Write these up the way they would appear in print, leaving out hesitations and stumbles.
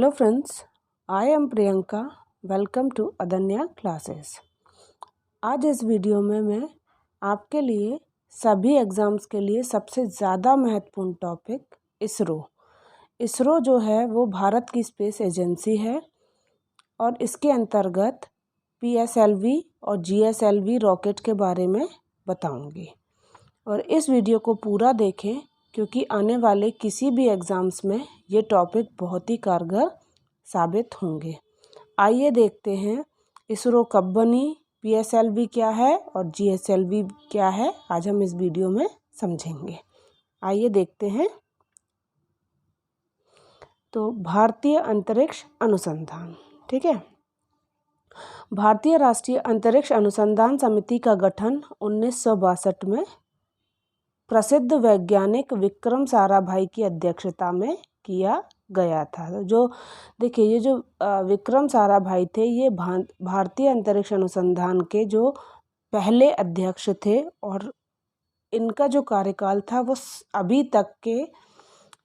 Hello friends, I am Priyanka. Welcome to Adanya classes. आज इस video में मैं आपके लिए सभी एग्ज़ाम्स के लिए सबसे ज़्यादा महत्वपूर्ण टॉपिक इसरो जो है वो भारत की स्पेस एजेंसी है और इसके अंतर्गत PSLV और GSLV रॉकेट के बारे में बताऊंगी। और इस वीडियो को पूरा देखें क्योंकि आने वाले किसी भी एग्ज़ाम्स में ये टॉपिक बहुत ही कारगर साबित होंगे। आइए देखते हैं इसरो कब बनी, PSLV क्या है और GSLV क्या है, आज हम इस वीडियो में समझेंगे। आइए देखते हैं। तो भारतीय अंतरिक्ष अनुसंधान, ठीक है। भारतीय राष्ट्रीय अंतरिक्ष अनुसंधान समिति का गठन 1962 में प्रसिद्ध वैज्ञानिक विक्रम साराभाई की अध्यक्षता में किया गया था। जो देखिए, ये जो विक्रम साराभाई थे, ये भारतीय अंतरिक्ष अनुसंधान के जो पहले अध्यक्ष थे और इनका जो कार्यकाल था वो अभी तक के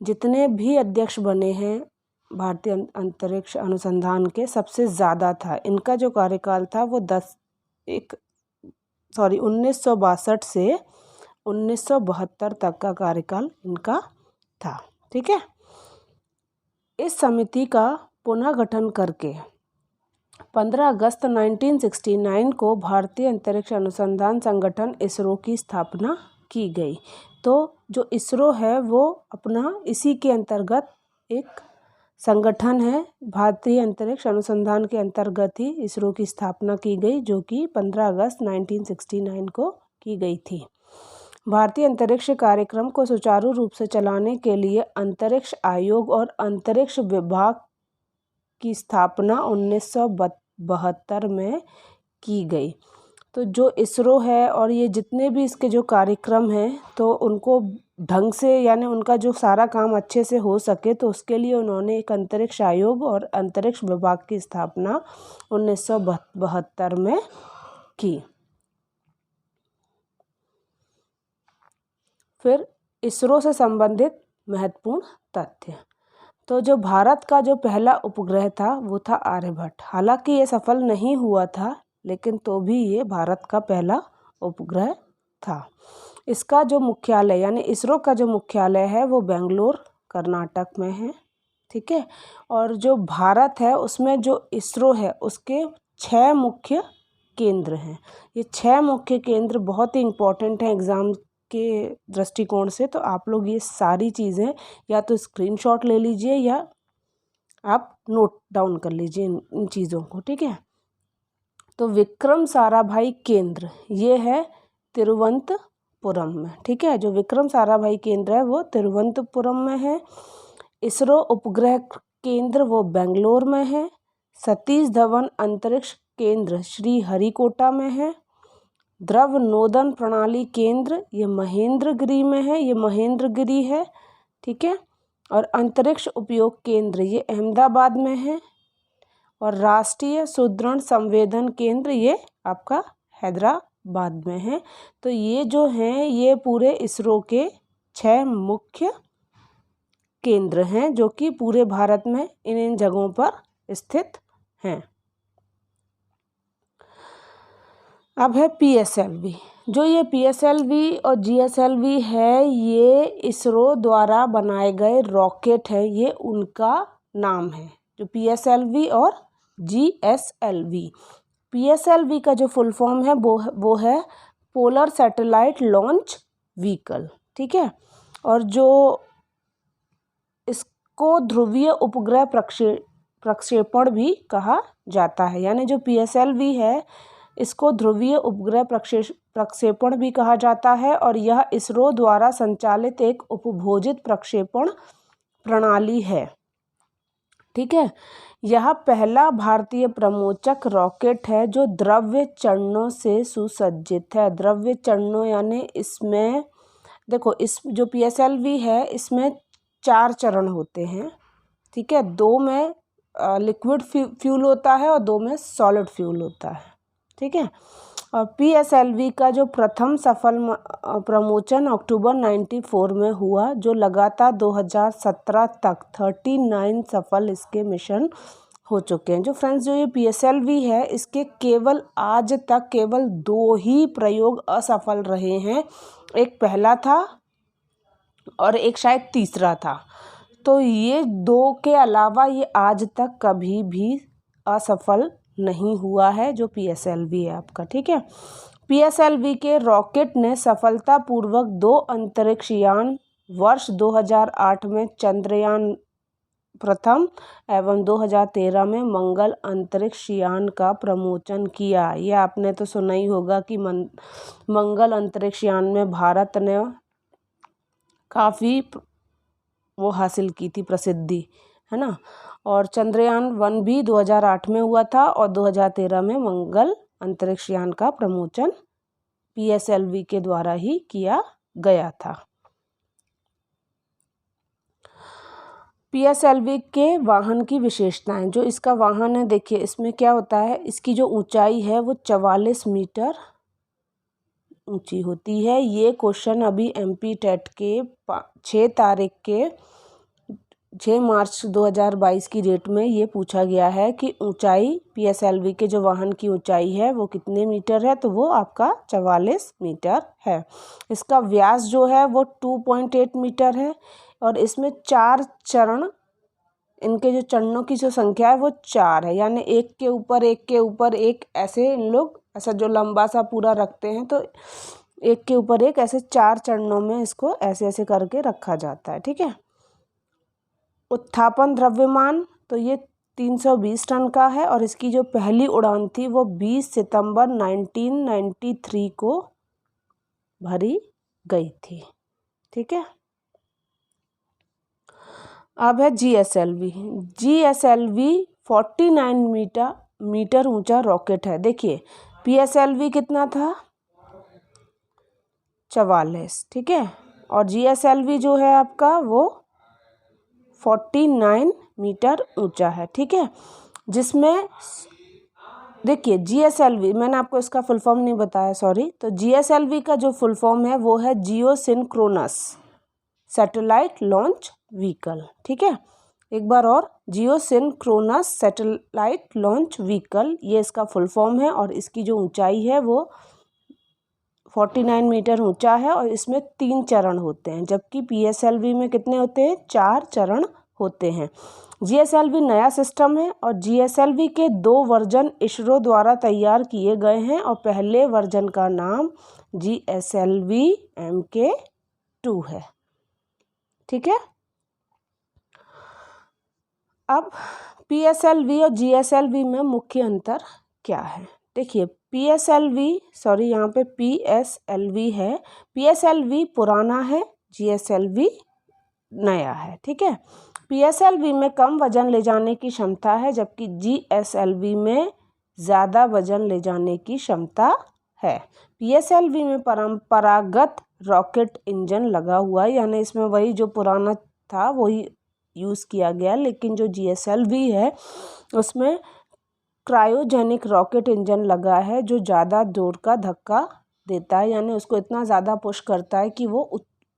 जितने भी अध्यक्छ बने हैं भारतीय अंतरिक्ष अनुसंधान के सबसे ज़्यादा था। इनका जो कार्यकाल था वो 1962 से 1972 तक का कार्यकाल इनका था, ठीक है। इस समिति का पुनः गठन करके 15 अगस्त 1969 को भारतीय अंतरिक्ष अनुसंधान संगठन इसरो की स्थापना की गई। तो जो इसरो है वो अपना इसी के अंतर्गत एक संगठन है। भारतीय अंतरिक्ष अनुसंधान के अंतर्गत ही इसरो की स्थापना की गई, जो कि 15 अगस्त 1969 को की गई थी। भारतीय अंतरिक्ष कार्यक्रम को सुचारू रूप से चलाने के लिए अंतरिक्ष आयोग और अंतरिक्ष विभाग की स्थापना 1972 में की गई। तो जो इसरो है और ये जितने भी इसके जो कार्यक्रम हैं, तो उनको ढंग से यानी उनका जो सारा काम अच्छे से हो सके, तो उसके लिए उन्होंने एक अंतरिक्ष आयोग और अंतरिक्ष विभाग की स्थापना 1972 में की। फिर इसरो से संबंधित महत्वपूर्ण तथ्य। तो जो भारत का जो पहला उपग्रह था वो था आर्यभट्ट। हालांकि ये सफल नहीं हुआ था, लेकिन तो भी ये भारत का पहला उपग्रह था। इसका जो मुख्यालय यानी इसरो का जो मुख्यालय है वो बेंगलोर कर्नाटक में है, ठीक है। और जो भारत है उसमें जो इसरो है उसके 6 मुख्य केंद्र हैं। ये 6 मुख्य केंद्र बहुत ही इम्पोर्टेंट हैं एग्ज़ाम के दृष्टिकोण से। तो आप लोग ये सारी चीज़ें या तो स्क्रीनशॉट ले लीजिए या आप नोट डाउन कर लीजिए इन चीज़ों को, ठीक है। तो विक्रम साराभाई केंद्र ये है तिरुवनंतपुरम में, ठीक है। जो विक्रम साराभाई केंद्र है वो तिरुवनंतपुरम में है। इसरो उपग्रह केंद्र वो बेंगलोर में है। सतीश धवन अंतरिक्ष केंद्र श्रीहरिकोटा में है। द्रव नोदन प्रणाली केंद्र ये महेंद्रगिरी में है, ये महेंद्रगिरी है, ठीक है। और अंतरिक्ष उपयोग केंद्र ये अहमदाबाद में है। और राष्ट्रीय सुदृढ़ संवेदन केंद्र ये आपका हैदराबाद में है। तो ये जो हैं ये पूरे इसरो के 6 मुख्य केंद्र हैं जो कि पूरे भारत में इन जगहों पर स्थित हैं। अब है PSLV। जो ये PSLV और GSLV है ये इसरो द्वारा बनाए गए रॉकेट है, ये उनका नाम है। जो PSLV और GSLV, PSLV का जो फुल फॉर्म है वो है पोलर सैटेलाइट लॉन्च व्हीकल, ठीक है। और जो इसको ध्रुवीय उपग्रह प्रक्षेपण भी कहा जाता है। यानी जो PSLV है इसको ध्रुवीय उपग्रह प्रक्षेपण भी कहा जाता है और यह इसरो द्वारा संचालित एक उपभोजित प्रक्षेपण प्रणाली है, ठीक है। यह पहला भारतीय प्रमोचक रॉकेट है जो द्रव्य चरणों से सुसज्जित है। द्रव्य चरणों यानी इसमें देखो, इस जो PSLV है इसमें 4 चरण होते हैं, ठीक है। 2 में लिक्विड फ्यूल होता है और 2 में सॉलिड फ्यूल होता है, ठीक है। और PSLV का जो प्रथम सफल प्रमोशन अक्टूबर 94 में हुआ, जो लगातार 2017 तक 39 सफल इसके मिशन हो चुके हैं। जो फ्रेंड्स जो ये PSLV है, इसके केवल आज तक केवल 2 ही प्रयोग असफल रहे हैं। एक पहला था और एक शायद तीसरा था। तो ये 2 के अलावा ये आज तक कभी भी असफल नहीं हुआ है जो PSLV है आपका, ठीक है। PSLV के रॉकेट ने सफलतापूर्वक 2 अंतरिक्ष यान वर्ष 2008 में चंद्रयान प्रथम एवं 2013 में मंगल अंतरिक्ष यान का प्रमोशन किया। ये आपने तो सुना ही होगा कि मंगल अंतरिक्ष यान में भारत ने काफ़ी वो हासिल की थी प्रसिद्धि, है ना। और चंद्रयान 1 भी 2008 में हुआ था और 2013 में मंगल अंतरिक्ष यान का प्रमोशन PSLV के द्वारा ही किया गया था। PSLV के वाहन की विशेषताएं, जो इसका वाहन है, देखिए इसमें क्या होता है, इसकी जो ऊंचाई है वो 44 मीटर ऊंची होती है। ये क्वेश्चन अभी MP टेट के 6 मार्च 2022 की डेट में ये पूछा गया है कि ऊंचाई PSLV के जो वाहन की ऊंचाई है वो कितने मीटर है, तो वो आपका 44 मीटर है। इसका व्यास जो है वो 2.8 मीटर है और इसमें 4 चरण, इनके जो चरणों की जो संख्या है वो 4 है, यानी एक के ऊपर एक के ऊपर एक, ऐसे इन लोग ऐसा जो लंबा सा पूरा रखते हैं, तो एक के ऊपर एक ऐसे 4 चरणों में इसको ऐसे ऐसे करके रखा जाता है, ठीक है। उत्थापन द्रव्यमान, तो ये 320 टन का है और इसकी जो पहली उड़ान थी वो 20 सितंबर 1993 को भरी गई थी, ठीक है। अब है GSLV। GSLV 49 मीटर ऊंचा रॉकेट है। देखिए PSLV कितना था, 44, ठीक है, और GSLV जो है आपका वो 49 मीटर ऊंचा है, ठीक है। जिसमें देखिए GSLV, मैंने आपको इसका फुल फॉर्म नहीं बताया, सॉरी। तो GSLV का जो फुल फॉर्म है वो है जियोसिंक्रोनस सैटेलाइट लॉन्च व्हीकल, ठीक है। एक बार और, जियोसिंक्रोनस सैटेलाइट लॉन्च व्हीकल, ये इसका फुल फॉर्म है और इसकी जो ऊंचाई है वो 49 मीटर ऊंचा है और इसमें 3 चरण होते हैं, जबकि PSLV में कितने होते हैं, 4 चरण होते हैं। GSLV नया सिस्टम है और GSLV के 2 वर्जन इसरो द्वारा तैयार किए गए हैं और पहले वर्जन का नाम GSLV MK2 है, ठीक है। अब PSLV और GSLV में मुख्य अंतर क्या है, देखिए PSLV, सॉरी यहाँ पे PSLV है, PSLV पुराना है, GSLV नया है, ठीक है। PSLV में कम वजन ले जाने की क्षमता है, जबकि GSLV में ज़्यादा वजन ले जाने की क्षमता है। PSLV में परंपरागत रॉकेट इंजन लगा हुआ है, यानी इसमें वही जो पुराना था वही यूज़ किया गया, लेकिन जो GSLV है उसमें क्रायोजेनिक रॉकेट इंजन लगा है जो ज़्यादा जोर का धक्का देता है, यानी उसको इतना ज़्यादा पुश करता है कि वो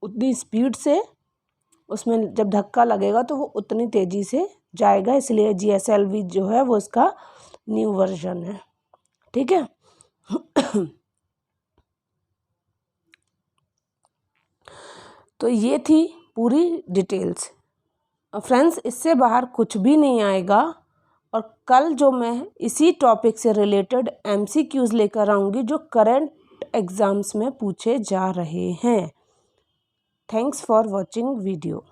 उतनी स्पीड से उसमें जब धक्का लगेगा तो वो उतनी तेज़ी से जाएगा, इसलिए GSLV जो है वो इसका न्यू वर्जन है, ठीक है। तो ये थी पूरी डिटेल्स फ्रेंड्स, इससे बाहर कुछ भी नहीं आएगा और कल जो मैं इसी टॉपिक से रिलेटेड MCQs लेकर आऊँगी जो करंट एग्ज़ाम्स में पूछे जा रहे हैं। Thanks for watching video.